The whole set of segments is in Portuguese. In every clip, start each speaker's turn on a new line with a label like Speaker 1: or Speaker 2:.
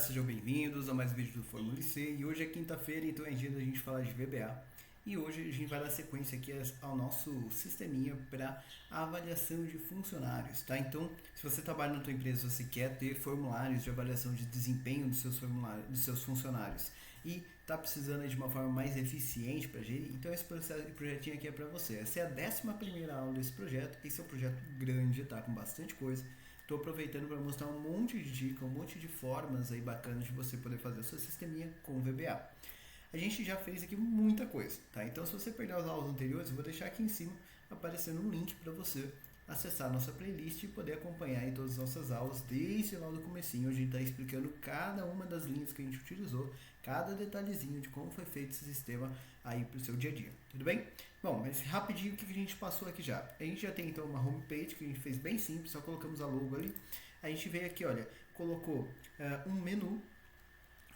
Speaker 1: Sejam bem-vindos a mais um vídeo do Fórmula C e hoje é quinta-feira, então é dia da gente falar de VBA e hoje a gente vai dar sequência aqui ao nosso sisteminha para avaliação de funcionários, tá? Então, se você trabalha na tua empresa, você quer ter formulários de avaliação de desempenho dos seus formulários, dos seus funcionários e está precisando de uma forma mais eficiente para gerir, então esse projetinho aqui é para você. Essa é a 11ª aula desse projeto, esse é um projeto grande, tá? Com bastante coisa. Estou aproveitando para mostrar um monte de dicas, um monte de formas aí bacanas de você poder fazer a sua sisteminha com o VBA. A gente já fez aqui muita coisa, tá? Então, se você perder as aulas anteriores, eu vou deixar aqui em cima aparecendo um link para você acessar a nossa playlist e poder acompanhar aí todas as nossas aulas desde lá do comecinho, onde a gente está explicando cada uma das linhas que a gente utilizou, cada detalhezinho de como foi feito esse sistema aí para o seu dia a dia, tudo bem? Bom, mas rapidinho o que a gente passou aqui já. A gente já tem então uma homepage que a gente fez bem simples, só colocamos a logo ali. A gente veio aqui, olha, colocou um menu.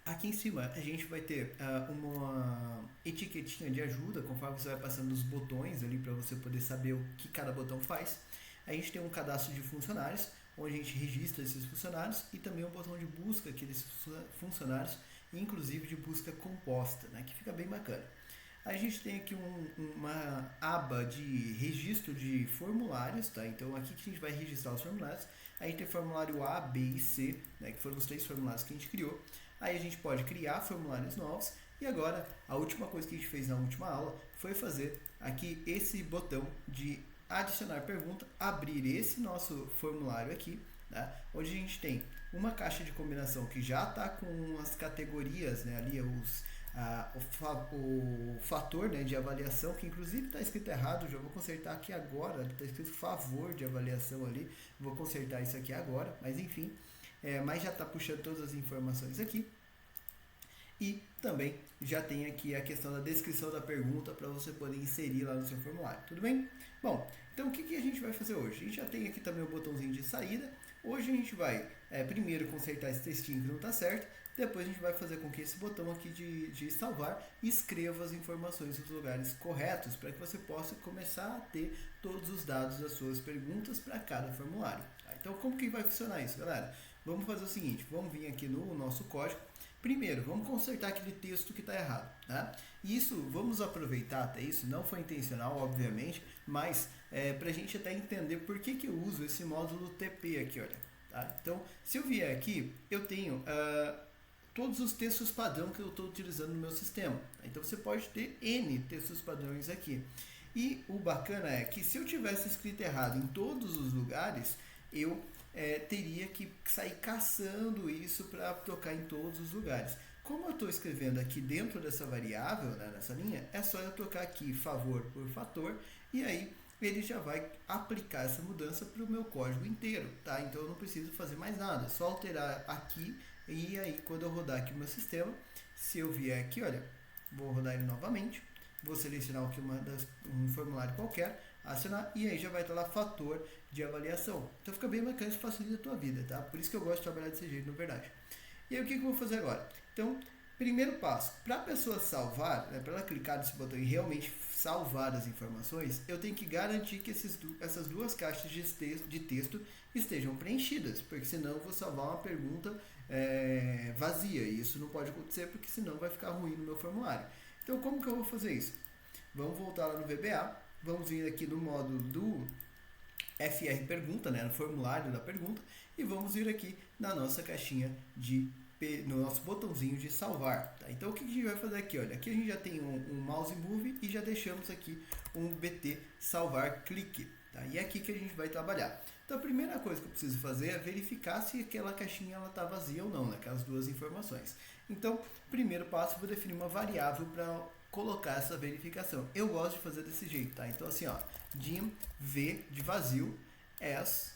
Speaker 1: Aqui em cima a gente vai ter uma etiquetinha de ajuda, conforme você vai passando os botões ali para você poder saber o que cada botão faz. A gente tem um cadastro de funcionários, onde a gente registra esses funcionários e também um botão de busca aqui desses funcionários, inclusive de busca composta, né, que fica bem bacana. A gente tem aqui uma aba de registro de formulários, tá? Então aqui que a gente vai registrar os formulários. A gente tem formulário A, B e C, né, que foram os 3 formulários que a gente criou. Aí a gente pode criar formulários novos. E agora, a última coisa que a gente fez na última aula foi fazer aqui esse botão de adicionar pergunta, abrir esse nosso formulário aqui, né, onde a gente tem uma caixa de combinação que já está com as categorias, né, ali o fator, né, de avaliação, que inclusive está escrito errado, já vou consertar aqui agora, está escrito favor de avaliação ali, vou consertar isso aqui agora, mas enfim, mas já está puxando todas as informações aqui. E também já tem aqui a questão da descrição da pergunta para você poder inserir lá no seu formulário, tudo bem? Bom, então o que a gente vai fazer hoje? A gente já tem aqui também o botãozinho de saída. Hoje a gente vai primeiro consertar esse textinho que não está certo, depois a gente vai fazer com que esse botão aqui de salvar escreva as informações nos lugares corretos para que você possa começar a ter todos os dados das suas perguntas para cada formulário. Tá? Então como que vai funcionar isso, galera? Vamos fazer o seguinte, vamos vir aqui no nosso código. Primeiro, vamos consertar aquele texto que está errado, tá? Isso, vamos aproveitar até isso, não foi intencional, obviamente, mas para a gente até entender por que eu uso esse módulo TP aqui, olha. Tá? Então, se eu vier aqui, eu tenho todos os textos padrão que eu estou utilizando no meu sistema. Tá? Então, você pode ter N textos padrões aqui. E o bacana é que se eu tivesse escrito errado em todos os lugares, eu teria que sair caçando isso para tocar em todos os lugares. Como eu estou escrevendo aqui dentro dessa variável, né, nessa linha, é só eu tocar aqui favor por fator e aí ele já vai aplicar essa mudança para o meu código inteiro, tá? Então eu não preciso fazer mais nada, só alterar aqui e aí quando eu rodar aqui o meu sistema, se eu vier aqui, olha, vou rodar ele novamente, vou selecionar aqui um formulário qualquer, acionar e aí já vai estar lá fator de avaliação. Então fica bem bacana, isso facilita a tua vida, tá? Por isso que eu gosto de trabalhar desse jeito, na verdade. E aí o que eu vou fazer agora? Então, primeiro passo, para a pessoa salvar, né, para ela clicar nesse botão e realmente salvar as informações, eu tenho que garantir que essas duas caixas de texto estejam preenchidas, porque senão eu vou salvar uma pergunta vazia, e isso não pode acontecer, porque senão vai ficar ruim no meu formulário. Então, como que eu vou fazer isso? Vamos voltar lá no VBA, vamos vir aqui no módulo do FR pergunta, né, no formulário da pergunta, e vamos vir aqui na nossa caixinha no nosso botãozinho de salvar. Tá? Então o que a gente vai fazer aqui? Olha, aqui a gente já tem um mouse move e já deixamos aqui um BT salvar clique. Tá? E é aqui que a gente vai trabalhar. Então a primeira coisa que eu preciso fazer é verificar se aquela caixinha está vazia ou não, né? Aquelas duas informações. Então, primeiro passo, eu vou definir uma variável para colocar essa verificação. Eu gosto de fazer desse jeito, tá? Então assim, ó, dim v de vazio as,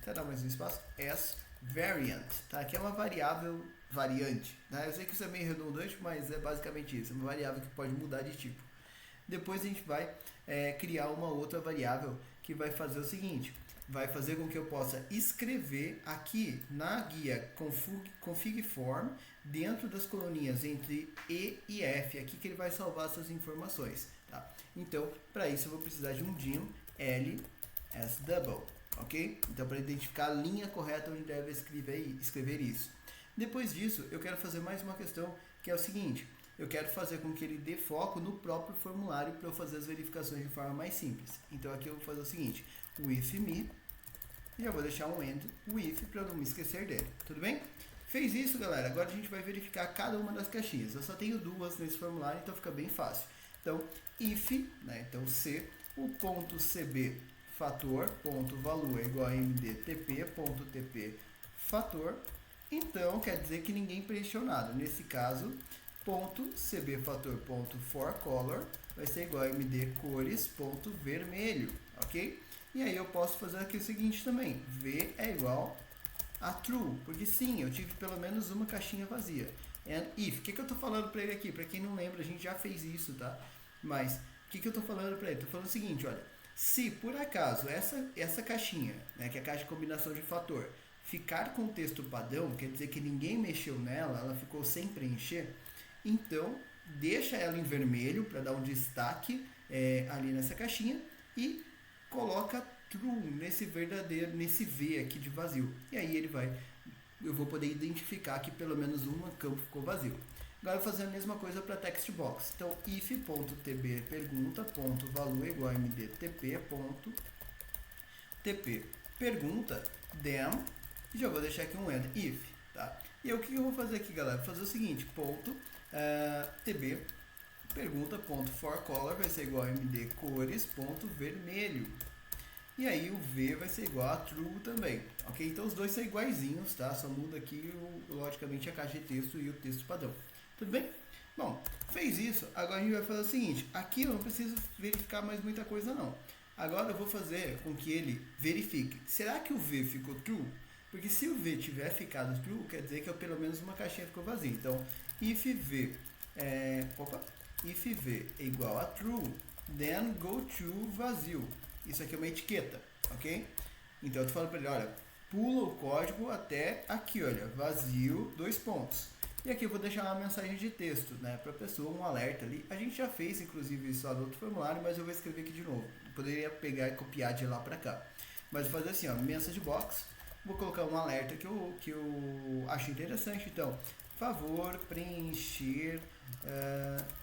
Speaker 1: até dar mais um espaço, as variant, tá? Que é uma variável variante, né? Eu sei que isso é meio redundante, mas é basicamente isso, é uma variável que pode mudar de tipo. Depois a gente vai criar uma outra variável que vai fazer o seguinte, vai fazer com que eu possa escrever aqui na guia config form, dentro das coluninhas entre E e F, aqui que ele vai salvar essas informações. Tá? Então, para isso eu vou precisar de um dim ls double, ok? Então, para identificar a linha correta onde deve escrever isso. Depois disso, eu quero fazer mais uma questão, que é o seguinte: eu quero fazer com que ele dê foco no próprio formulário para eu fazer as verificações de forma mais simples. Então aqui eu vou fazer o seguinte: o if me, e eu vou deixar um end, o if, para eu não me esquecer dele. Tudo bem? Fez isso, galera. Agora a gente vai verificar cada uma das caixinhas. Eu só tenho duas nesse formulário, então fica bem fácil. Então, if, né? Então, C, o ponto CB fator, ponto value é igual a mdtp, ponto tp fator. Então, quer dizer que ninguém preencheu nada. Nesse caso, ponto CB fator, ponto for color vai ser igual a md cores, ponto vermelho, ok? E aí eu posso fazer aqui o seguinte também. V é igual a true, porque sim, eu tive pelo menos uma caixinha vazia. And if, o que eu estou falando para ele aqui? Para quem não lembra, a gente já fez isso, tá? Mas, o que eu estou falando para ele? Estou falando o seguinte, olha, se por acaso essa caixinha, né, que é a caixa de combinação de fator, ficar com o texto padrão, quer dizer que ninguém mexeu nela, ela ficou sem preencher, então deixa ela em vermelho para dar um destaque ali nessa caixinha e coloca true nesse verdadeiro, nesse V aqui de vazio. E aí eu vou poder identificar que pelo menos um campo ficou vazio. Agora eu vou fazer a mesma coisa para text box. Então, if.tb pergunta.value igual a mdtp.tp pergunta then, e já vou deixar aqui um end if, tá? E aí, o que eu vou fazer aqui, galera? Vou fazer o seguinte, tb pergunta.forColor vai ser igual a md cores.vermelho. E aí o V vai ser igual a true também, ok? Então os dois são iguaizinhos, tá? Só muda aqui, logicamente, a caixa de texto e o texto padrão. Tudo bem? Bom, fez isso, agora a gente vai fazer o seguinte. Aqui eu não preciso verificar mais muita coisa não. Agora eu vou fazer com que ele verifique. Será que o V ficou true? Porque se o V tiver ficado true, quer dizer que pelo menos uma caixinha ficou vazia. Então, if V é igual a true, then go to vazio. Isso aqui é uma etiqueta, ok? Então eu tô falando para ele, olha, pula o código até aqui, olha, vazio, 2 pontos. E aqui eu vou deixar uma mensagem de texto, né, para a pessoa, um alerta ali. A gente já fez, inclusive, isso lá no outro formulário, mas eu vou escrever aqui de novo. Eu poderia pegar e copiar de lá para cá. Mas vou fazer assim, ó, message box, vou colocar um alerta que eu acho interessante. Então, favor preencher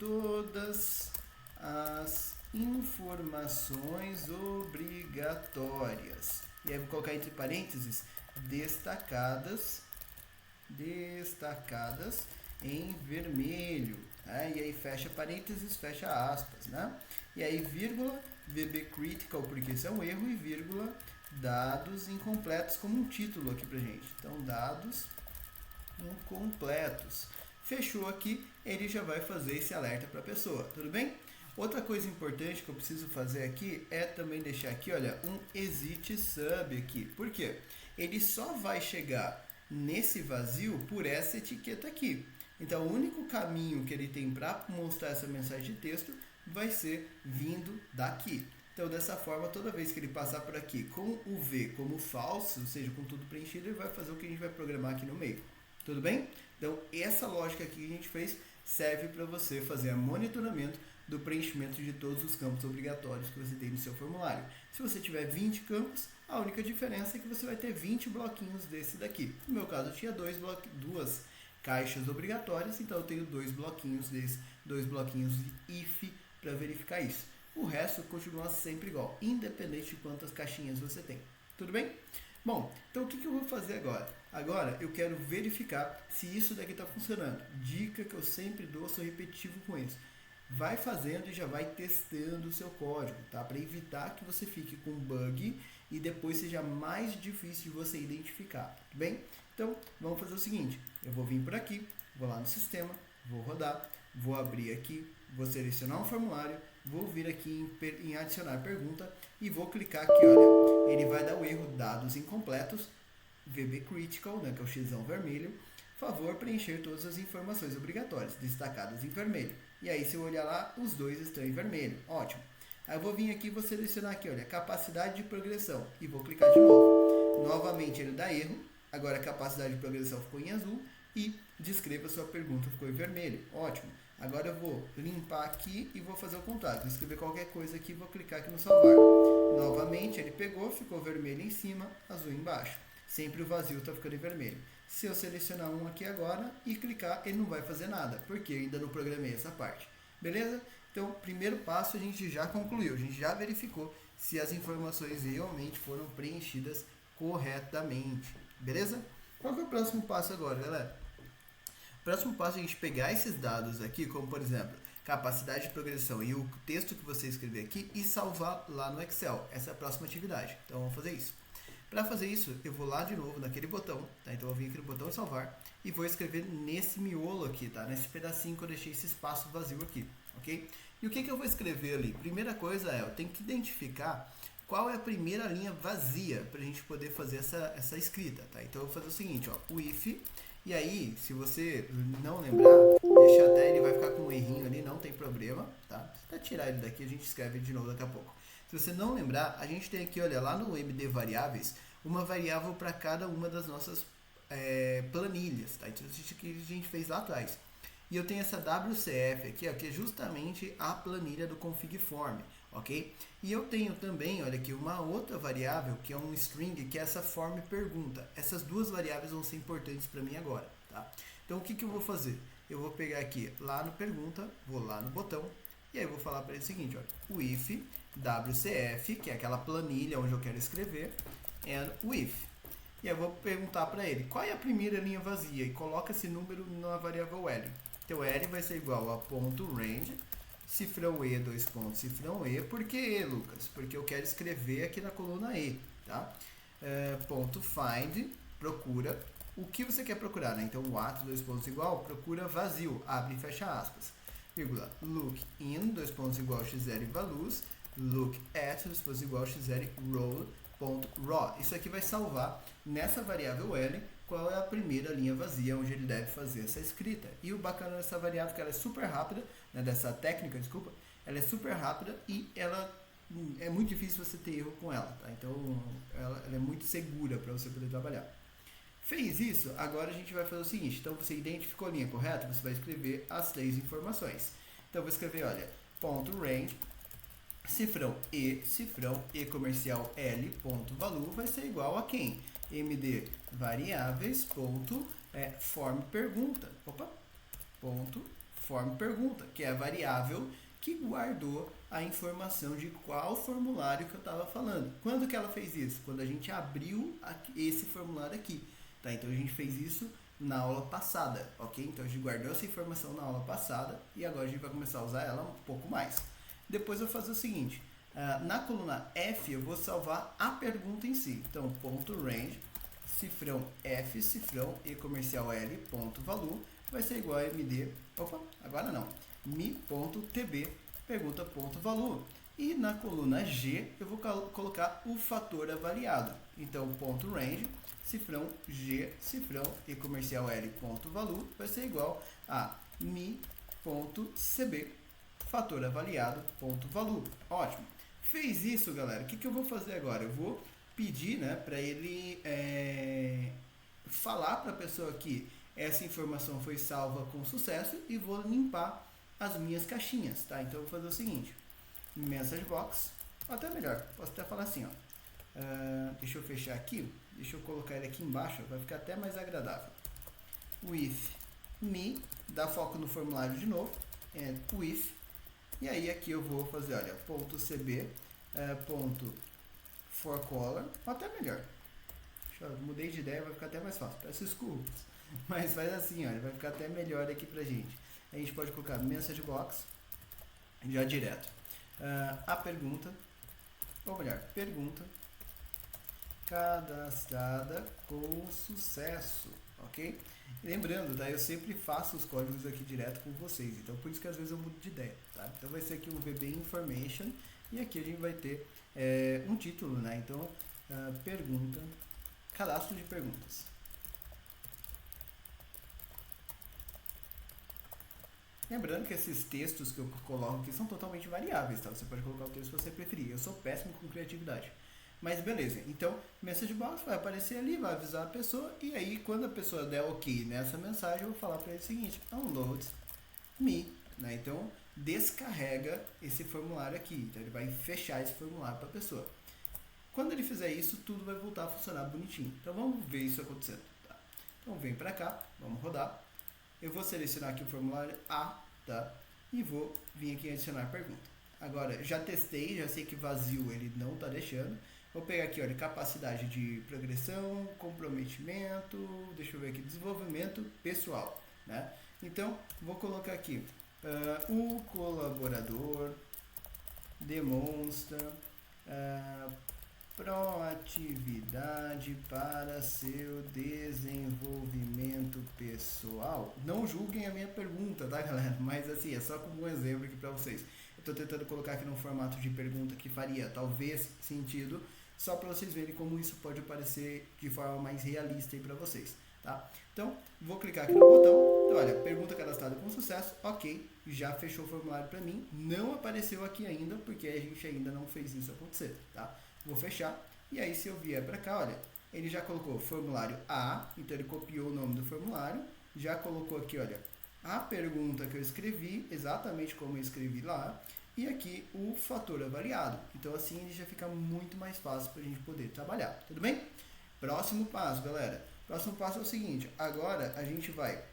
Speaker 1: todas as informações obrigatórias. E aí vou colocar entre parênteses destacadas em vermelho, né? E aí fecha parênteses, fecha aspas, né? E aí vírgula VB critical, porque isso é um erro, e vírgula dados incompletos como um título aqui pra gente. Então dados incompletos. Fechou aqui, ele já vai fazer esse alerta para a pessoa, tudo bem? Outra coisa importante que eu preciso fazer aqui é também deixar aqui, olha, um exit sub aqui. Por quê? Ele só vai chegar nesse vazio por essa etiqueta aqui. Então, o único caminho que ele tem para mostrar essa mensagem de texto vai ser vindo daqui. Então, dessa forma, toda vez que ele passar por aqui com o V como falso, ou seja, com tudo preenchido, ele vai fazer o que a gente vai programar aqui no meio. Tudo bem? Então, essa lógica aqui que a gente fez serve para você fazer monitoramento do preenchimento de todos os campos obrigatórios que você tem no seu formulário. Se você tiver 20 campos, a única diferença é que você vai ter 20 bloquinhos desse daqui. No meu caso, eu tinha duas caixas obrigatórias, então eu tenho 2 bloquinhos desse, 2 bloquinhos de if para verificar isso. O resto continua sempre igual, independente de quantas caixinhas você tem. Tudo bem? Bom, então o que eu vou fazer agora? Agora eu quero verificar se isso daqui está funcionando. Dica que eu sempre dou, sou repetitivo com isso. Vai fazendo e já vai testando o seu código, tá? Para evitar que você fique com bug e depois seja mais difícil de você identificar, tudo bem? Então, vamos fazer o seguinte, eu vou vir por aqui, vou lá no sistema, vou rodar, vou abrir aqui, vou selecionar um formulário, vou vir aqui em adicionar pergunta e vou clicar aqui, olha, ele vai dar o erro dados incompletos, VB critical, né, que é o xão vermelho, favor preencher todas as informações obrigatórias, destacadas em vermelho. E aí, se eu olhar lá, os dois estão em vermelho. Ótimo. Aí eu vou vir aqui e vou selecionar aqui, olha, capacidade de progressão. E vou clicar de novo. Novamente ele dá erro. Agora a capacidade de progressão ficou em azul. E descreva sua pergunta, ficou em vermelho. Ótimo. Agora eu vou limpar aqui e vou fazer o contrário. Vou escrever qualquer coisa aqui e vou clicar aqui no salvar. Novamente ele pegou, ficou vermelho em cima, azul embaixo. Sempre o vazio está ficando em vermelho. Se eu selecionar um aqui agora e clicar, ele não vai fazer nada, porque eu ainda não programei essa parte. Beleza? Então, primeiro passo a gente já concluiu, a gente já verificou se as informações realmente foram preenchidas corretamente. Beleza? Qual que é o próximo passo agora, galera? O próximo passo é a gente pegar esses dados aqui, como por exemplo, capacidade de progressão e o texto que você escrever aqui e salvar lá no Excel. Essa é a próxima atividade. Então, vamos fazer isso. Para fazer isso, eu vou lá de novo naquele botão, tá? Então eu vim aqui no botão salvar e vou escrever nesse miolo aqui, tá? Nesse pedacinho que eu deixei esse espaço vazio aqui, ok? E o que eu vou escrever ali? Primeira coisa eu tenho que identificar qual é a primeira linha vazia para a gente poder fazer essa escrita, tá? Então eu vou fazer o seguinte, ó, o if, e aí, se você não lembrar, deixa até, ele vai ficar com um errinho ali, não tem problema, tá? Para tirar ele daqui, a gente escreve de novo daqui a pouco. Se você não lembrar, a gente tem aqui, olha, lá no MD Variáveis, uma variável para cada uma das nossas planilhas, tá? Então, isso que a gente fez lá atrás. E eu tenho essa WCF aqui, ó, que é justamente a planilha do config form, ok? E eu tenho também, olha aqui, uma outra variável, que é um string, que é essa form pergunta. Essas duas variáveis vão ser importantes para mim agora, tá? Então, o que eu vou fazer? Eu vou pegar aqui, lá no pergunta, vou lá no botão, e aí eu vou falar para ele o seguinte, olha, o if WCF, que é aquela planilha onde eu quero escrever, and o if. E aí eu vou perguntar para ele, qual é a primeira linha vazia? E coloca esse número na variável L. Então, L vai ser igual a ponto range, cifrão E, dois pontos, cifrão E. Por que E, Lucas? Porque eu quero escrever aqui na coluna E, tá? Ponto find, procura. O que você quer procurar, né? Então, o ato, dois pontos igual, procura vazio, abre e fecha aspas. Vírgula, look in, dois pontos igual, x0 e values, look at, dois pontos igual, x0 e roll.raw. Isso aqui vai salvar nessa variável L qual é a primeira linha vazia onde ele deve fazer essa escrita. E o bacana dessa variável é que ela é super rápida, né, dessa técnica, desculpa, ela é super rápida e ela é muito difícil você ter erro com ela, tá? Então ela é muito segura para você poder trabalhar. Fez isso, agora a gente vai fazer o seguinte, então você identificou a linha correta, você vai escrever as três informações. Então eu vou escrever, olha, ponto range, cifrão E comercial L, ponto value, vai ser igual a quem? MD variáveis, ponto, form pergunta, ponto, form pergunta, que é a variável que guardou a informação de qual formulário que eu estava falando. Quando que ela fez isso? Quando a gente abriu esse formulário aqui. Tá? Então a gente fez isso na aula passada, ok? Então a gente guardou essa informação na aula passada e agora a gente vai começar a usar ela um pouco mais. Depois eu vou fazer o seguinte, na coluna F eu vou salvar a pergunta em si. Então, ponto range, cifrão F, cifrão E comercial L, ponto value, vai ser igual a MD, agora não, mi.tb, pergunta ponto value. E na coluna G eu vou colocar o fator avaliado. Então, ponto range, cifrão G, cifrão E comercial L, ponto value, vai ser igual a mi.cb, fator avaliado, ponto value. Ótimo. Fez isso, galera. O que eu vou fazer agora? Eu vou pedir, né, para ele falar para a pessoa que essa informação foi salva com sucesso e vou limpar as minhas caixinhas, tá? Então eu vou fazer o seguinte, message box, até melhor, posso até falar assim, ó. Deixa eu fechar aqui, deixa eu colocar ele aqui embaixo, vai ficar até mais agradável. With me, dá foco no formulário de novo, with, e aí aqui eu vou fazer, olha, ponto .cb, ponto .forcolor, até melhor. Mudei de ideia, vai ficar até mais fácil, peço desculpas, mas faz assim, olha, vai ficar até melhor aqui pra gente. A gente pode colocar message box, já direto. A pergunta, ou melhor, pergunta cadastrada com sucesso, ok? E lembrando, tá? Eu sempre faço os códigos aqui direto com vocês, então por isso que às vezes eu mudo de ideia, tá? Então vai ser aqui o VB Information e aqui a gente vai ter um título, né? Então, pergunta, cadastro de perguntas. Lembrando que esses textos que eu coloco aqui são totalmente variáveis, tá? Você pode colocar o texto que você preferir. Eu sou péssimo com criatividade. Mas beleza, então message box vai aparecer ali, vai avisar a pessoa e aí quando a pessoa der ok nessa mensagem eu vou falar para ele o seguinte, download me, né? Então descarrega esse formulário aqui, então ele vai fechar esse formulário para a pessoa. Quando ele fizer isso, tudo vai voltar a funcionar bonitinho. Então vamos ver isso acontecendo. Tá? Então vem para cá, vamos rodar. Eu vou selecionar aqui o formulário A, tá? E vou vir aqui em adicionar pergunta. Agora, já testei, já sei que vazio ele não está deixando. Vou pegar aqui, olha, capacidade de progressão, comprometimento, deixa eu ver aqui, desenvolvimento pessoal, né? Então, vou colocar aqui, o colaborador demonstra proatividade para seu desenvolvimento pessoal. Não julguem a minha pergunta, tá, galera? Mas assim, é só como um exemplo aqui para vocês. Eu estou tentando colocar aqui num formato de pergunta que faria talvez sentido, só para vocês verem como isso pode aparecer de forma mais realista aí para vocês, tá? Então, vou clicar aqui no botão. Então, olha, pergunta cadastrada com sucesso, ok, já fechou o formulário para mim. Não apareceu aqui ainda, porque a gente ainda não fez isso acontecer, tá? Vou fechar, e aí se eu vier para cá, olha, ele já colocou formulário A, então ele copiou o nome do formulário, já colocou aqui, olha, a pergunta que eu escrevi, exatamente como eu escrevi lá, e aqui o fator avaliado. Então assim ele já fica muito mais fácil para a gente poder trabalhar, tudo bem? Próximo passo, galera. Próximo passo é o seguinte, agora a gente vai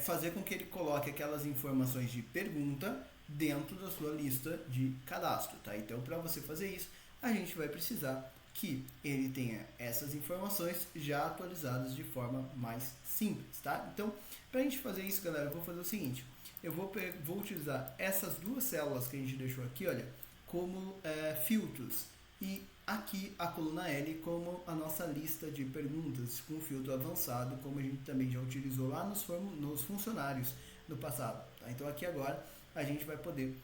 Speaker 1: fazer com que ele coloque aquelas informações de pergunta dentro da sua lista de cadastro, tá? Então, para você fazer isso, a gente vai precisar que ele tenha essas informações já atualizadas de forma mais simples, tá? Então, para a gente fazer isso, galera, eu vou fazer o seguinte, eu vou utilizar essas duas células que a gente deixou aqui, olha, como filtros, e aqui a coluna L como a nossa lista de perguntas com filtro avançado, como a gente também já utilizou lá nos funcionários no passado, tá? Então, aqui agora a gente vai poder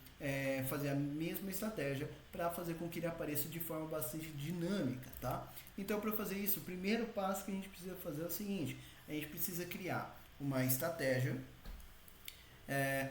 Speaker 1: fazer a mesma estratégia para fazer com que ele apareça de forma bastante dinâmica, tá? Então, para fazer isso, o primeiro passo que a gente precisa fazer é o seguinte, a gente precisa criar uma estratégia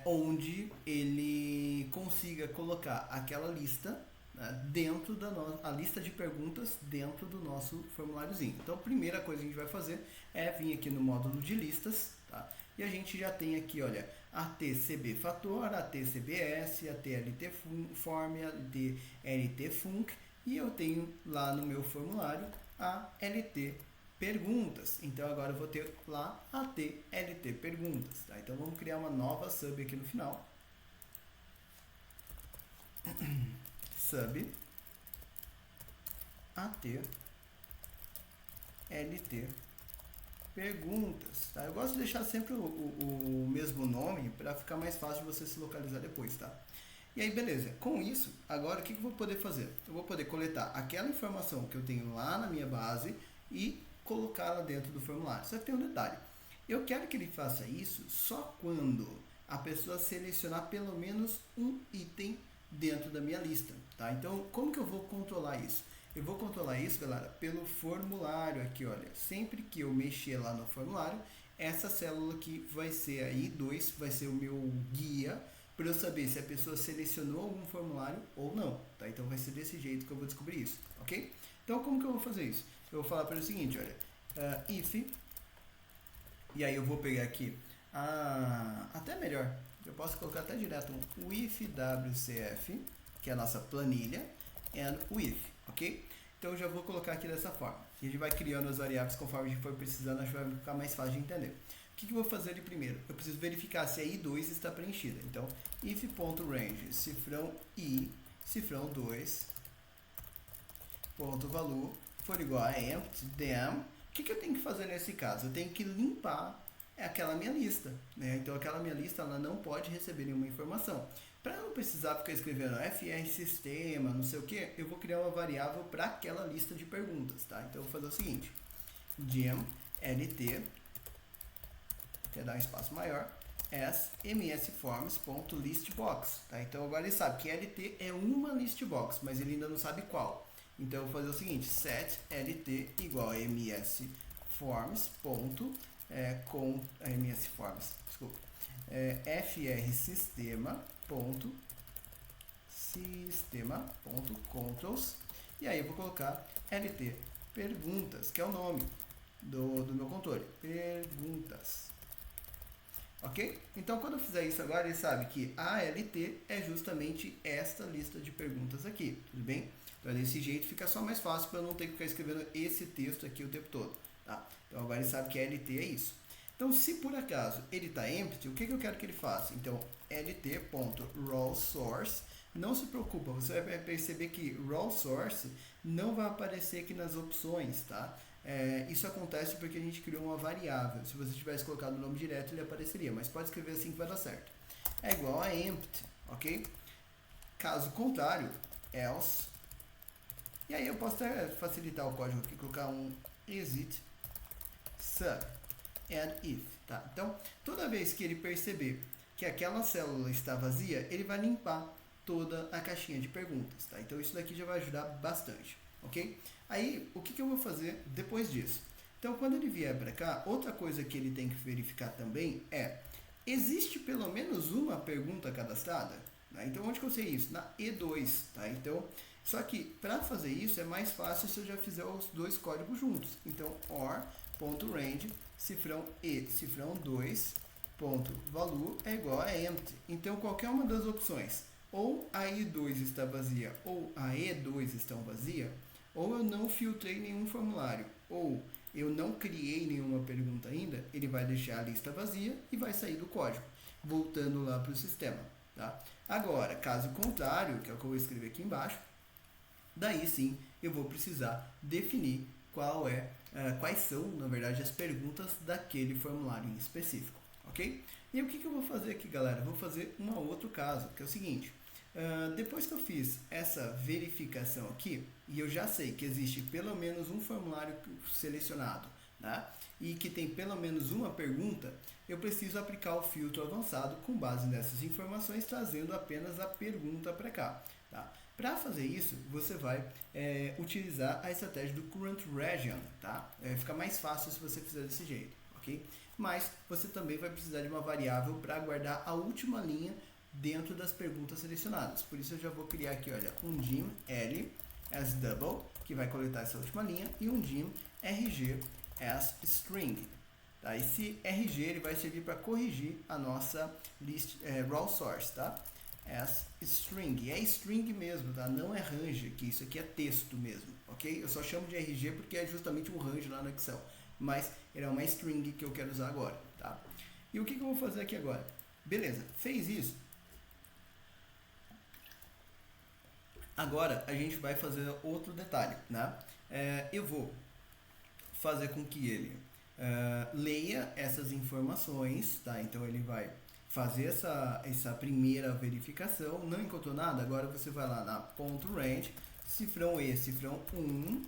Speaker 1: onde ele consiga colocar aquela lista, né, dentro da a lista de perguntas dentro do nosso formuláriozinho. Então, a primeira coisa que a gente vai fazer é vir aqui no módulo de listas, tá? E a gente já tem aqui, olha, ATCB Fator, ATCBS, ATLT Form, ATLT Func, e eu tenho lá no meu formulário a LT Perguntas. Então agora eu vou ter lá a TLT Perguntas, tá? Então vamos criar uma nova sub aqui no final. Sub AT LT Perguntas, tá? Eu gosto de deixar sempre o mesmo nome para ficar mais fácil de você se localizar depois, tá? E aí, beleza. Com isso, agora o que eu vou poder fazer? Eu vou poder coletar aquela informação que eu tenho lá na minha base e colocá-la dentro do formulário. Só que tem um detalhe. Eu quero que ele faça isso só quando a pessoa selecionar pelo menos um item dentro da minha lista, tá? Então, como que eu vou controlar isso? Eu vou controlar isso, galera, pelo formulário aqui, olha. Sempre que eu mexer lá no formulário, essa célula aqui vai ser a I2, vai ser o meu guia para eu saber se a pessoa selecionou algum formulário ou não, tá? Então vai ser desse jeito que eu vou descobrir isso, ok? Então, como que eu vou fazer isso? Eu vou falar para ele o seguinte, olha, if, e aí eu vou pegar aqui, até melhor, eu posso colocar até direto um if wcf, que é a nossa planilha, and with, ok? Então eu já vou colocar aqui dessa forma. E a gente vai criando as variáveis conforme a gente for precisando, acho que vai ficar mais fácil de entender. O que eu vou fazer de primeiro? Eu preciso verificar se a I2 está preenchida. Então, if.range, cifrão I, cifrão 2, ponto valor, for igual a empty, then, o que eu tenho que fazer nesse caso? Eu tenho que limpar aquela minha lista, né? Então, aquela minha lista, ela não pode receber nenhuma informação. Para não precisar ficar escrevendo fr sistema, não sei o que, eu vou criar uma variável para aquela lista de perguntas, tá? Então, eu vou fazer o seguinte, gem lt, quer dar um espaço maior, as msforms.listbox, tá? Então, agora ele sabe que lt é uma listbox, mas ele ainda não sabe qual. Então, eu vou fazer o seguinte, set lt igual a msforms, com msforms, desculpa, fr sistema.controls, e aí eu vou colocar lt perguntas, que é o nome do meu controle, perguntas. Ok? Então, quando eu fizer isso agora, ele sabe que ALT é justamente esta lista de perguntas aqui, tudo bem? Então, desse jeito fica só mais fácil para eu não ter que ficar escrevendo esse texto aqui o tempo todo, tá? Então, agora ele sabe que ALT é isso. Então, se por acaso ele está empty, o que eu quero que ele faça? Então, lt.rawSource, não se preocupa, você vai perceber que rawSource não vai aparecer aqui nas opções, tá? Isso acontece porque a gente criou uma variável. Se você tivesse colocado o nome direto, ele apareceria, mas pode escrever assim que vai dar certo. É igual a empty, ok? Caso contrário, else. E aí eu posso até facilitar o código aqui, colocar um exit sub and if, tá? Então, toda vez que ele perceber que aquela célula está vazia, ele vai limpar toda a caixinha de perguntas, tá? Então, isso daqui já vai ajudar bastante, ok? Aí, o que eu vou fazer depois disso? Então, quando ele vier para cá, outra coisa que ele tem que verificar também é, existe pelo menos uma pergunta cadastrada? Né? Então, onde que eu sei isso? Na E2, tá? Então, só que para fazer isso é mais fácil se eu já fizer os dois códigos juntos. Então, or.range, cifrão e, cifrão 2, ponto value é igual a empty. Então, qualquer uma das opções, ou a I2 está vazia, ou a E2 estão vazia, ou eu não filtrei nenhum formulário, ou eu não criei nenhuma pergunta ainda, ele vai deixar a lista vazia e vai sair do código, voltando lá para o sistema. Tá? Agora, caso contrário, que é o que eu vou escrever aqui embaixo, daí sim eu vou precisar definir quais são, na verdade, as perguntas daquele formulário em específico, ok? E o que eu vou fazer aqui, galera? Eu vou fazer um outro caso, que é o seguinte. Depois que eu fiz essa verificação aqui, e eu já sei que existe pelo menos um formulário selecionado, né? E que tem pelo menos uma pergunta, eu preciso aplicar o filtro avançado com base nessas informações, trazendo apenas a pergunta para cá, tá? Para fazer isso, você vai utilizar a estratégia do Current Region, tá? Fica mais fácil se você fizer desse jeito, ok? Mas você também vai precisar de uma variável para guardar a última linha dentro das perguntas selecionadas. Por isso eu já vou criar aqui, olha, um dim L as double, que vai coletar essa última linha, e um dim RG as string. Tá? Esse RG ele vai servir para corrigir a nossa list, raw source, tá? As string, é string mesmo, tá? Não é range aqui, isso aqui é texto mesmo, ok? Eu só chamo de RG porque é justamente um range lá no Excel, mas ele é uma string que eu quero usar agora, tá? E o que eu vou fazer aqui agora? Beleza, fez isso. Agora a gente vai fazer outro detalhe, né? Eu vou fazer com que ele leia essas informações, tá? Então ele vai fazer essa primeira verificação, não encontrou nada, agora você vai lá na ponto .range, cifrão e, cifrão 1,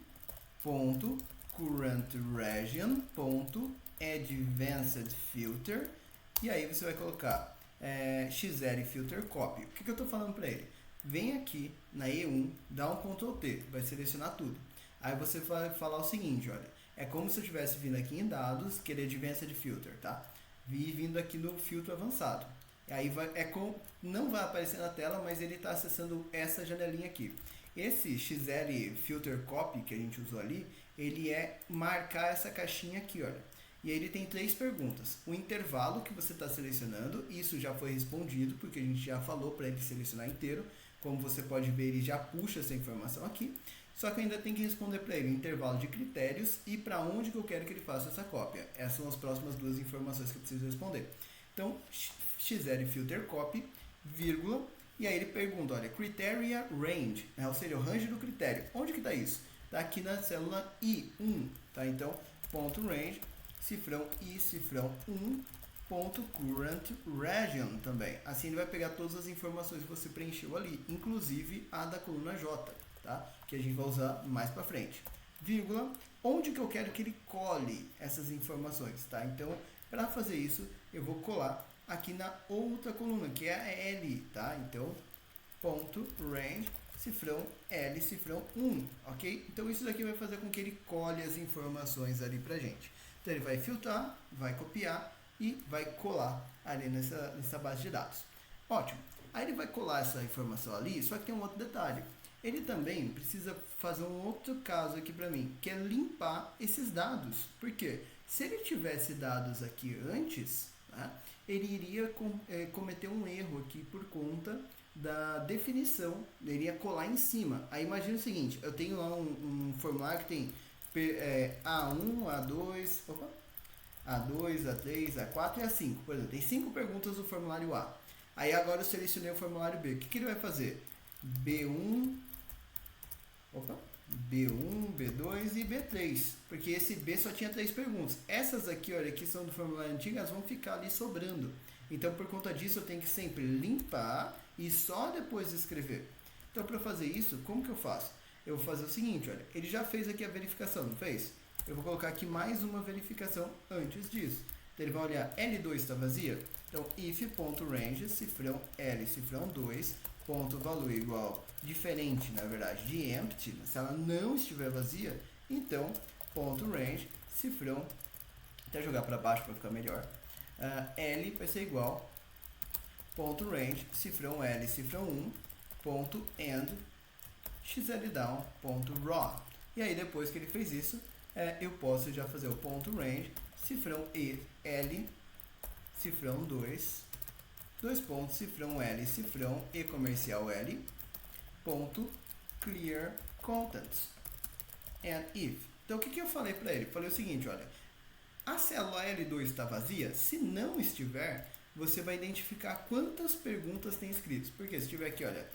Speaker 1: ponto, current region, ponto, advanced filter, e aí você vai colocar xl filter copy. O que eu estou falando para ele? Vem aqui na E1, dá um Ctrl T, vai selecionar tudo. Aí você vai falar o seguinte, olha, é como se eu estivesse vindo aqui em dados, que ele é Advanced Filter, tá? Vindo aqui no filtro avançado. E aí não vai aparecer na tela, mas ele está acessando essa janelinha aqui. Esse XL Filter Copy que a gente usou ali, ele é marcar essa caixinha aqui, olha. E aí ele tem 3 perguntas. O intervalo que você está selecionando, isso já foi respondido, porque a gente já falou para ele selecionar inteiro. Como você pode ver, ele já puxa essa informação aqui. Só que eu ainda tenho que responder para ele o intervalo de critérios e para onde que eu quero que ele faça essa cópia. Essas são as próximas 2 informações que eu preciso responder. Então, xl filter copy, vírgula, e aí ele pergunta, olha, criteria range, né? Ou seja, o range do critério. Onde que está isso? Está aqui na célula I1, tá? Então, ponto range, cifrão I, cifrão 1, ponto current region também. Assim ele vai pegar todas as informações que você preencheu ali, inclusive a da coluna J, tá? Que a gente vai usar mais para frente. Vírgula, onde que eu quero que ele cole essas informações, tá? Então, para fazer isso, eu vou colar aqui na outra coluna, que é a L, tá? Então, ponto range, cifrão L, cifrão 1, ok? Então, isso daqui vai fazer com que ele cole as informações ali pra gente. Então, ele vai filtrar, vai copiar e vai colar ali nessa base de dados. Ótimo. Aí ele vai colar essa informação ali, só que tem um outro detalhe. Ele também precisa fazer um outro caso aqui para mim, que é limpar esses dados. Por quê? Se ele tivesse dados aqui antes, tá? Ele iria cometer um erro aqui por conta da definição, ele iria colar em cima. Aí imagina o seguinte, eu tenho lá um formulário que tem A1, A2, A2, A3, A4 e A5. Por exemplo, tem 5 perguntas do formulário A. Aí agora eu selecionei o formulário B. O que ele vai fazer? B1, B1, B2 e B3. Porque esse B só tinha 3 perguntas. Essas aqui, olha, que são do formulário antigo, elas vão ficar ali sobrando. Então, por conta disso, eu tenho que sempre limpar e só depois escrever. Então, para fazer isso, como que eu faço? Eu vou fazer o seguinte, olha, ele já fez aqui a verificação, não fez? Eu vou colocar aqui mais uma verificação antes disso. Então, ele vai olhar, L2 está vazia? Então, if.range, cifrão L, cifrão 2, ponto valor igual, diferente, na verdade, de empty. Se ela não estiver vazia, então, ponto range, cifrão, até jogar para baixo para ficar melhor, L vai ser igual, ponto range, cifrão L, cifrão 1, ponto end, xldown.raw. E aí, depois que ele fez isso, eu posso já fazer o ponto range, cifrão E, L, cifrão 2, dois pontos, cifrão L, cifrão E comercial L, ponto clear contents, and if. Então, o que eu falei para ele? Falei o seguinte, olha, a célula L2 está vazia? Se não estiver, você vai identificar quantas perguntas tem escritas. Porque se tiver aqui, olha,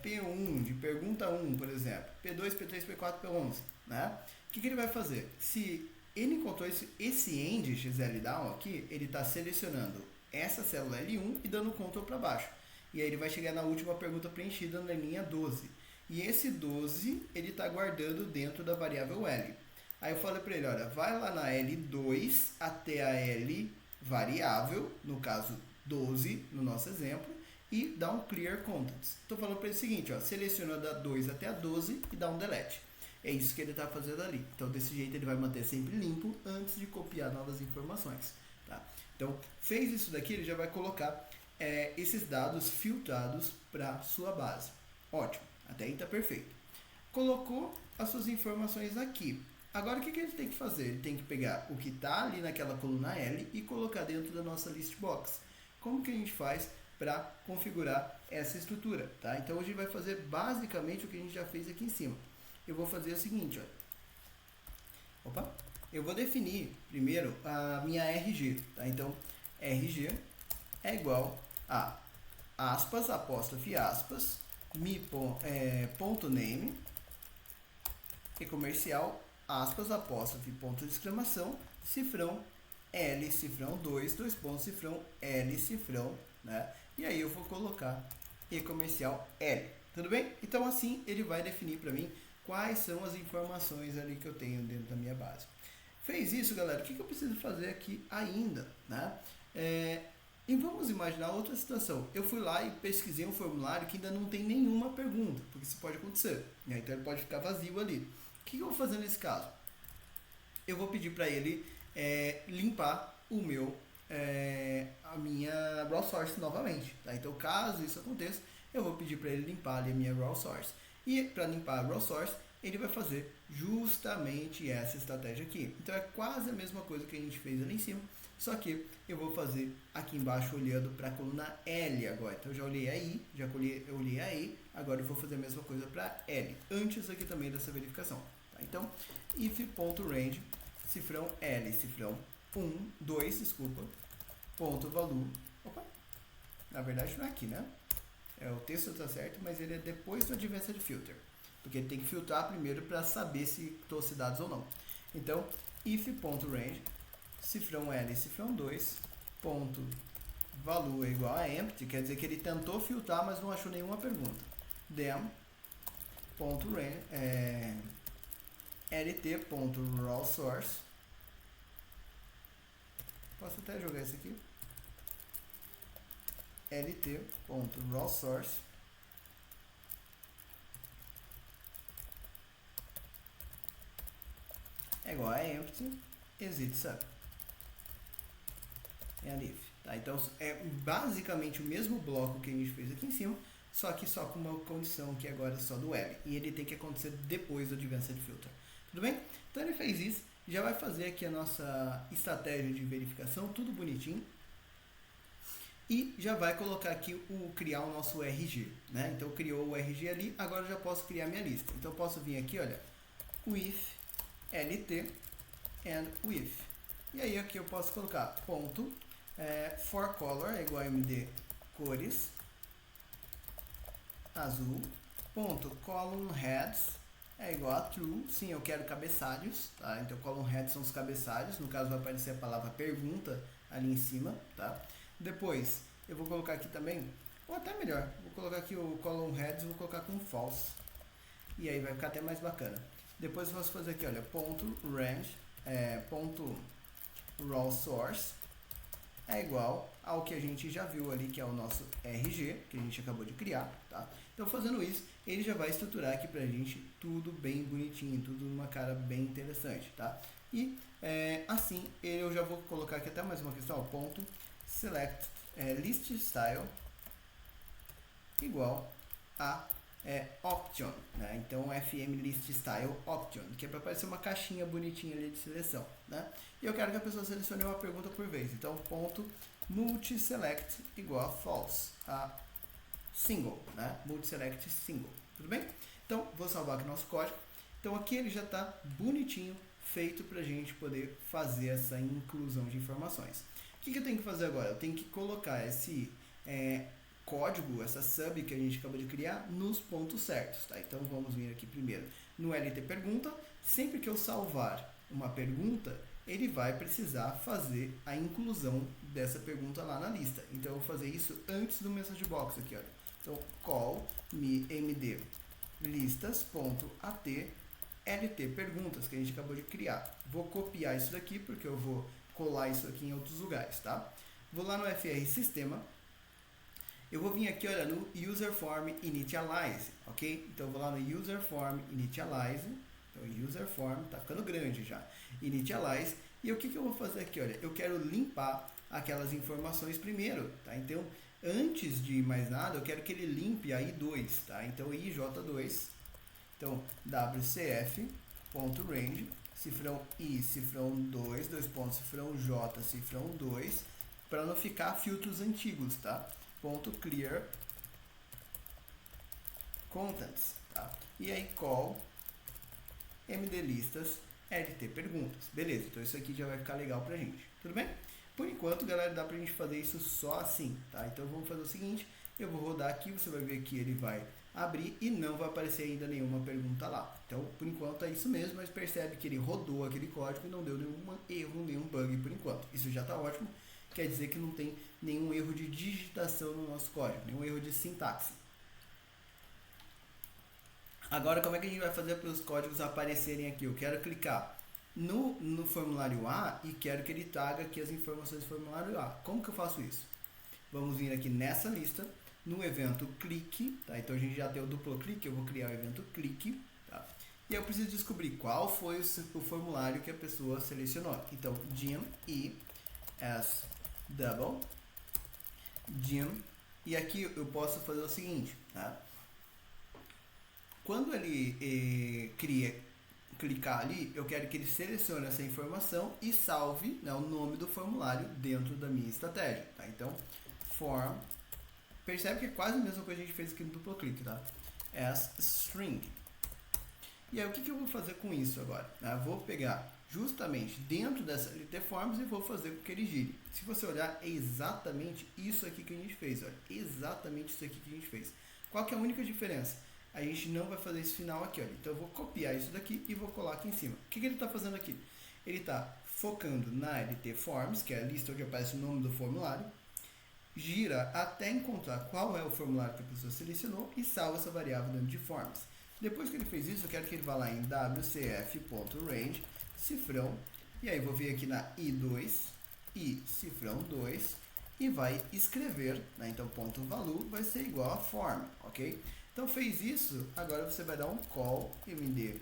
Speaker 1: P1, de pergunta 1, por exemplo, P2, P3, P4, P11, né? O que ele vai fazer? Se ele encontrou esse end xldown aqui, ele está selecionando essa célula L1 e dando Ctrl para baixo. E aí ele vai chegar na última pergunta preenchida na linha 12. E esse 12, ele está guardando dentro da variável L. Aí eu falei para ele, olha, vai lá na L2 até a L variável, no caso 12, no nosso exemplo, e dá um clear contents. Estou falando para ele o seguinte, ó, seleciona da 2 até a 12 e dá um delete. É isso que ele está fazendo ali. Então, desse jeito, ele vai manter sempre limpo antes de copiar novas informações. Tá? Então, fez isso daqui, ele já vai colocar esses dados filtrados para a sua base. Ótimo, até aí está perfeito. Colocou as suas informações aqui. Agora, o que ele tem que fazer? Ele tem que pegar o que está ali naquela coluna L e colocar dentro da nossa list box. Como que a gente faz para configurar essa estrutura? Tá? Então, hoje ele vai fazer basicamente o que a gente já fez aqui em cima. Eu vou fazer o seguinte, olha. Eu vou definir primeiro a minha RG, tá? Então, RG é igual a aspas, apóstrofe, aspas, ponto name, e comercial, aspas, apóstrofe, ponto de exclamação, cifrão L, cifrão 2, dois pontos, cifrão L, cifrão, né? E aí eu vou colocar e comercial L, tudo bem? Então, assim, ele vai definir para mim quais são as informações ali que eu tenho dentro da minha base. Fez isso, galera, o que eu preciso fazer aqui ainda, né? E vamos imaginar outra situação. Eu fui lá e pesquisei um formulário que ainda não tem nenhuma pergunta, porque isso pode acontecer, né? Então ele pode ficar vazio ali. O que eu vou fazer nesse caso? Eu vou pedir para ele limpar a minha raw source novamente, tá? Então, caso isso aconteça, eu vou pedir para ele limpar ali a minha raw source. E para limpar a raw source, ele vai fazer justamente essa estratégia aqui. Então é quase a mesma coisa que a gente fez ali em cima, só que eu vou fazer aqui embaixo olhando para a coluna L agora. Então eu já olhei aí, eu olhei aí, agora eu vou fazer a mesma coisa para L, antes aqui também dessa verificação. Tá? Então, if.range, cifrão L, cifrão 2, desculpa, ponto valor, na verdade não é aqui, né? O texto está certo, mas ele é depois do advanced filter, porque ele tem que filtrar primeiro para saber se trouxe dados ou não. Então, if.range, cifrão L, cifrão 2, ponto valor é igual a empty, quer dizer que ele tentou filtrar, mas não achou nenhuma pergunta. Then, ponto lt.raw source, posso até jogar isso aqui, lt.raw source é igual a empty exit sub and if. Tá? Então é basicamente o mesmo bloco que a gente fez aqui em cima, só que só com uma condição que agora é só do L, e ele tem que acontecer depois do advanced filter. Tudo bem? Então ele fez isso, já vai fazer aqui a nossa estratégia de verificação, tudo bonitinho. E já vai colocar aqui criar o nosso RG, né? Então criou o RG ali, agora eu já posso criar minha lista. Então eu posso vir aqui, olha, with lt and with. E aí aqui eu posso colocar ponto for color é igual a md cores azul, ponto column heads é igual a true. Sim, eu quero cabeçalhos, tá? Então column heads são os cabeçalhos, no caso vai aparecer a palavra pergunta ali em cima, tá? Depois eu vou colocar aqui também, ou até melhor, vou colocar aqui o column heads e vou colocar com false. E aí vai ficar até mais bacana. Depois eu posso fazer aqui, olha, ponto range, ponto raw source é igual ao que a gente já viu ali, que é o nosso RG, que a gente acabou de criar, tá? Então fazendo isso, ele já vai estruturar aqui pra gente tudo bem bonitinho, tudo numa cara bem interessante, tá? E assim, eu já vou colocar aqui até mais uma questão, ó, ponto select list style igual a option, né? Então fm list style option, que é para aparecer uma caixinha bonitinha ali de seleção, né? E eu quero que a pessoa selecione uma pergunta por vez. Então ponto multiselect igual a false, a single, né? Multiselect single, tudo bem? Então vou salvar aqui nosso código. Então aqui ele já está bonitinho, feito para a gente poder fazer essa inclusão de informações. O que eu tenho que fazer agora? Eu tenho que colocar esse código, essa sub que a gente acabou de criar, nos pontos certos, tá? Então vamos vir aqui primeiro no LT pergunta. Sempre que eu salvar uma pergunta, ele vai precisar fazer a inclusão dessa pergunta lá na lista. Então eu vou fazer isso antes do message box aqui, olha. Então call me md listas.at lt perguntas que a gente acabou de criar. Vou copiar isso daqui porque eu vou colar isso aqui em outros lugares, tá? Vou lá no FR Sistema. Eu vou vir aqui, olha, no User Form Initialize, ok? Então eu vou lá no User Form Initialize. Então User Form, tá ficando grande já. Initialize. E o que eu vou fazer aqui, olha? Eu quero limpar aquelas informações primeiro, tá? Então, antes de mais nada, eu quero que ele limpe a I2, tá? Então IJ2. Então wcf.range cifrão I, cifrão 2, dois pontos, cifrão J, cifrão 2, para não ficar filtros antigos, tá? Ponto clear contents, tá? E aí call mdlistas lt perguntas. Beleza, então isso aqui já vai ficar legal pra gente, tudo bem? Por enquanto, galera, dá pra gente fazer isso só assim, tá? Então vamos fazer o seguinte, eu vou rodar aqui, você vai ver que ele vai abrir e não vai aparecer ainda nenhuma pergunta lá. Então, por enquanto é isso mesmo, mas percebe que ele rodou aquele código e não deu nenhum erro, nenhum bug por enquanto. Isso já está ótimo, quer dizer que não tem nenhum erro de digitação no nosso código, nenhum erro de sintaxe. Agora, como é que a gente vai fazer para os códigos aparecerem aqui? Eu quero clicar no formulário A e quero que ele traga aqui as informações do formulário A. Como que eu faço isso? Vamos vir aqui nessa lista, no evento clique, tá? Então a gente já deu duplo clique, eu vou criar o evento clique, tá? E eu preciso descobrir qual foi o formulário que a pessoa selecionou. Então, dim e as double dim, e aqui eu posso fazer o seguinte, tá? Quando ele clicar ali, eu quero que ele selecione essa informação e salve, né, o nome do formulário dentro da minha estratégia, tá? Então, form, percebe que é quase a mesma coisa que a gente fez aqui no duplo clique, tá? As string. E aí, o que eu vou fazer com isso agora? Eu vou pegar justamente dentro dessa LT Forms e vou fazer com que ele gire. Se você olhar, é exatamente isso aqui que a gente fez, olha. Exatamente isso aqui que a gente fez. Qual que é a única diferença? A gente não vai fazer esse final aqui, olha. Então eu vou copiar isso daqui e vou colar aqui em cima. O que ele está fazendo aqui? Ele está focando na LT Forms, que é a lista onde aparece o nome do formulário, gira até encontrar qual é o formulário que a pessoa selecionou e salva essa variável dentro de Forms. Depois que ele fez isso, eu quero que ele vá lá em wcf.range, cifrão, e aí vou vir aqui na i2, e cifrão 2, e vai escrever, né? Então ponto value vai ser igual a form, ok? Então fez isso, agora você vai dar um call md,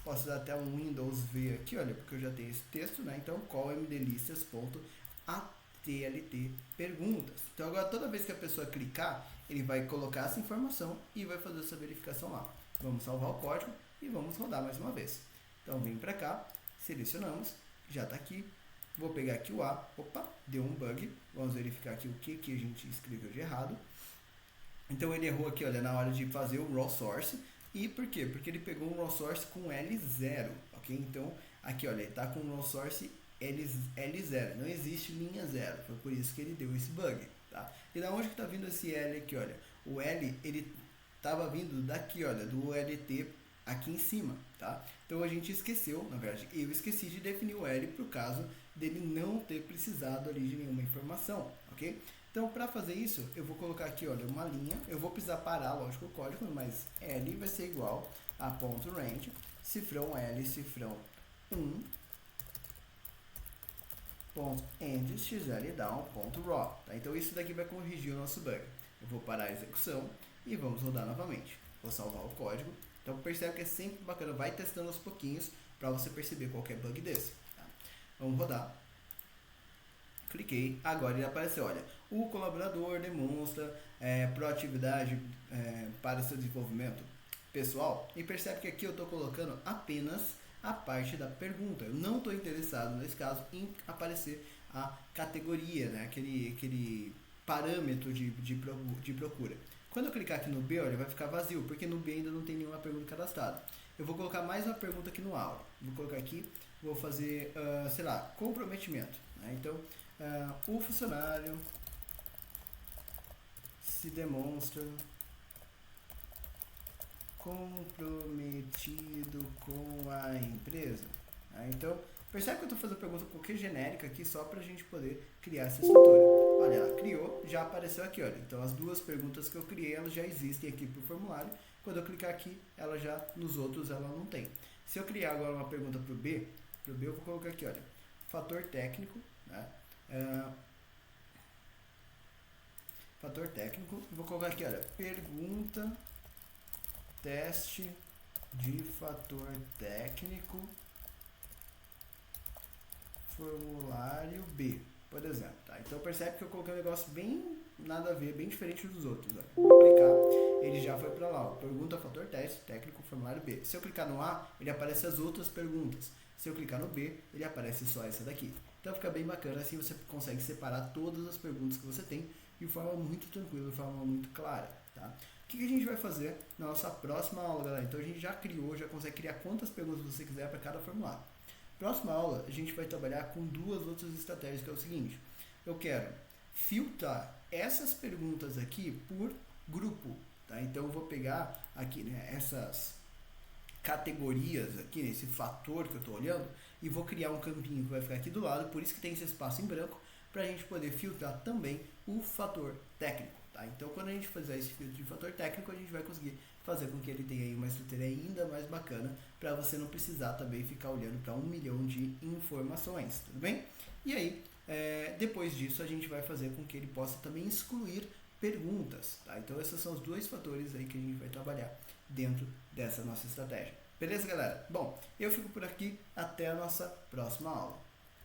Speaker 1: posso dar até um Windows V aqui, olha, porque eu já tenho esse texto, né? Então call mdlistas.atlt perguntas. Então agora toda vez que a pessoa clicar, ele vai colocar essa informação e vai fazer essa verificação lá. Vamos salvar o código e vamos rodar mais uma vez. Então vem para cá, selecionamos, já está aqui, Vou pegar aqui o A, opa, deu um bug, vamos verificar aqui o que a gente escreveu de errado. Então ele errou aqui, olha, na hora de fazer o raw source. E por quê? Porque ele pegou um raw source com L0, ok? Então aqui, olha, ele está com um raw source L0, não existe linha 0, foi por isso que ele deu esse bug, tá? E da onde que está vindo esse L aqui, olha? O L, ele estava vindo daqui, olha, do LT aqui em cima, tá? Então a gente esqueceu, na verdade, eu esqueci de definir o L para o caso dele não ter precisado ali de nenhuma informação, ok? Então, para fazer isso, eu vou colocar aqui, olha, uma linha. Eu vou precisar parar, lógico, o código, mas L vai ser igual a ponto .range, cifrão L, cifrão 1, ponto .end, xl down, ponto .raw. Tá? Então, isso daqui vai corrigir o nosso bug. Eu vou parar a execução e vamos rodar novamente. Vou salvar o código. Então, percebe que é sempre bacana, vai testando aos pouquinhos para você perceber qualquer bug desse. Tá? Vamos rodar. Cliquei, agora ele apareceu, olha, o colaborador demonstra proatividade para seu desenvolvimento pessoal, e percebe que aqui eu estou colocando apenas a parte da pergunta, eu não estou interessado nesse caso em aparecer a categoria, né, aquele parâmetro de procura. Quando eu clicar aqui no B, olha, vai ficar vazio, porque no B ainda não tem nenhuma pergunta cadastrada. Eu vou colocar mais uma pergunta aqui no A, vou colocar aqui, vou fazer, sei lá, comprometimento, né? Então, o funcionário se demonstra comprometido com a empresa. Então, percebe que eu estou fazendo pergunta um pouquinho genérica aqui só para a gente poder criar essa estrutura. Olha, ela criou, já apareceu aqui, olha. Então, as duas perguntas que eu criei, elas já existem aqui para o formulário. Quando eu clicar aqui, ela já, nos outros, ela não tem. Se eu criar agora uma pergunta para o B eu vou colocar aqui, olha, fator técnico, né? Fator técnico, vou colocar aqui, olha, pergunta, teste de fator técnico, formulário B, por exemplo, tá? Então percebe que eu coloquei um negócio bem nada a ver, bem diferente dos outros, ó. Vou clicar, ele já foi para lá, ó, pergunta, fator teste, técnico, formulário B. Se eu clicar no A, ele aparece as outras perguntas. Se eu clicar no B, ele aparece só essa daqui. Então fica bem bacana, assim você consegue separar todas as perguntas que você tem de forma muito tranquila, de forma muito clara, tá? O que a gente vai fazer na nossa próxima aula, galera? Então a gente já criou, já consegue criar quantas perguntas você quiser para cada formulário. Próxima aula, a gente vai trabalhar com duas outras estratégias, que é o seguinte. Eu quero filtrar essas perguntas aqui por grupo, tá? Então eu vou pegar aqui, né, essas categorias aqui, esse fator que eu estou olhando, e vou criar um campinho que vai ficar aqui do lado, por isso que tem esse espaço em branco, para a gente poder filtrar também o fator técnico, tá? Então quando a gente fizer esse filtro de fator técnico, a gente vai conseguir fazer com que ele tenha aí uma estrutura ainda mais bacana, para você não precisar também ficar olhando para 1 milhão de informações, tudo bem? E aí, depois disso, a gente vai fazer com que ele possa também excluir perguntas, tá? Então esses são os dois fatores aí que a gente vai trabalhar dentro dessa nossa estratégia. Beleza, galera? Bom, eu fico por aqui, até a nossa próxima aula.